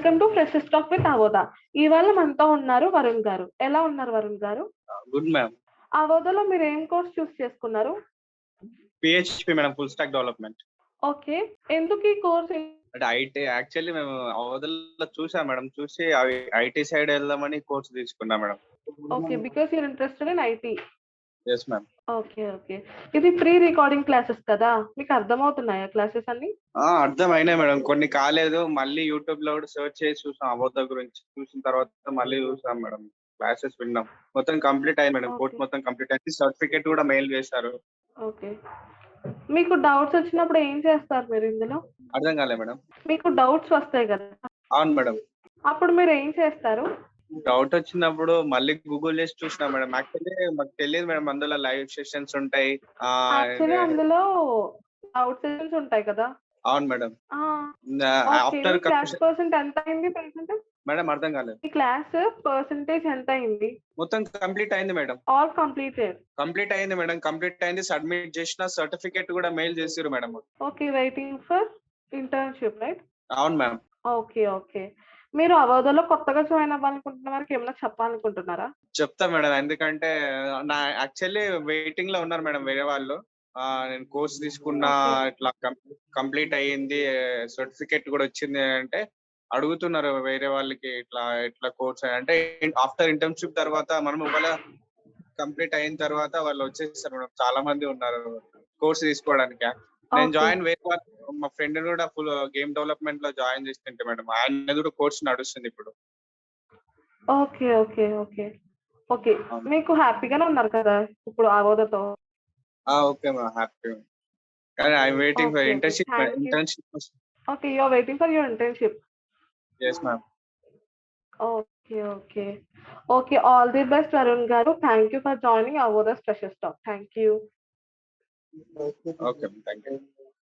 Welcome to freshers talk with Avodha. ఇవాళ మనతో ఉన్నారు వరుణ్ గారు. ఎలా ఉన్నారు వరుణ్ గారు? Good ma'am. అవోధలో మీరు ఏం కోర్స్ చూస్ చేసుకున్నారు? PHP madam, full stack development. Okay. ఎందుకు ఈ కోర్స్? అంటే ఐటీ యాక్చువల్లీ మేము అవధలో చూసాం మేడం. చూసి ఐటీ సైడ్ వెళ్దామని కోర్స్ తీసుకున్నాం madam. Okay, because your interested in IT. yes ma'am. Okay okay. ఇది ప్రీ రికార్డింగ్ క్లాసెస్ కదా, మీకు అర్థమవుతున్నాయా క్లాసెస్ అన్ని? అర్థమైనాయి మేడం. కొన్ని కాలేదు, మళ్ళీ యూట్యూబ్ లో కూడా సెర్చ్ చేసి చూసాం అవధ గురించి. చూసిన తర్వాత మళ్ళీ చూసాం మేడం, క్లాసెస్ విన్నాం. మొత్తం కంప్లీట్ అయింది మేడం. కోర్స్ మొత్తం కంప్లీట్ అయింది. సర్టిఫికేట్ కూడా మెయిల్ చేశారు. ఓకే. మీకు డౌట్స్ వచ్చినప్పుడు ఏం చేస్తారు మీరు ఇందులో? అర్థం కాలే మేడం. మీకు డౌట్స్ వస్తాయి కదా? అవును మేడం. అప్పుడు మీరు ఏం చేస్తారు? డౌట్ వచ్చినప్పుడు మళ్ళీ గూగుల్ చేసి చూసినా మేడం. యాక్చువల్లీ మాకు తెలియదు మేడం, అందులో లైవ్ సెషన్స్ ఉంటాయి. యాక్చువల్లీ అందులో డౌట్ సెషన్స్ ఉంటాయి కదా? అవును మేడం. ఆఫ్టర్ క్లాస్ పర్సెంట్ ఎంత అయింది ప్రెసెంట్? మేడం అర్థం కాలేదు. ఈ క్లాస్ పర్సెంటేజ్ ఎంత అయింది? మొత్తం కంప్లీట్ అయింది మేడం. All completed. కంప్లీట్ అయింది మేడం. కంప్లీట్ అయింది. సబ్మిట్ చేసిన, సర్టిఫికేట్ కూడా మెయిల్ చేసిరు madam. Okay, waiting for internship right? అవును మ్యామ్. Okay okay. మీరు అవధలో కొత్తగా జాయిన్ అవ్వాలనుకుంటున్న వారికి ఏమైనా చెప్పాలనుకుంటున్నారా? చెప్తా మేడం. ఎందుకంటే నా యాక్చువల్లీ వెయిటింగ్ లో ఉన్నారు మేడం వేరే వాళ్ళు. నేను కోర్స్ తీసుకున్నా, ఇట్లా కంప్లీట్ అయ్యింది, సర్టిఫికేట్ కూడా వచ్చింది అంటే అడుగుతున్నారు వేరే వాళ్ళకి, ఇట్లా కోర్స్ అంటే ఆఫ్టర్ ఇంటర్న్షిప్ తర్వాత మనం ఒకవేళ కంప్లీట్ అయిన తర్వాత వాళ్ళు వచ్చేస్తారు మేడం. చాలా మంది ఉన్నారు కోర్స్ తీసుకోవడానికి. నేను జాయిన్ వేరే మా ఫ్రెండ్ కూడా ఫుల్ గేమ్ డెవలప్మెంట్ లో జాయిన్ చేస్తుంటే మేడం, ఆయన కూడా కోర్స్ నడుస్తుంది ఇప్పుడు. Okay okay okay okay. మీకు హ్యాపీగానే ఉన్నారు కదా ఇప్పుడు అవధతో? Okay ma'am, happy. కానీ I'm waiting for internship. Okay, you are waiting for your internship. yes ma'am. Okay okay okay. All the best Varun garu. Thank you for joining Avodha freshers talk. Thank you. Okay, thank you.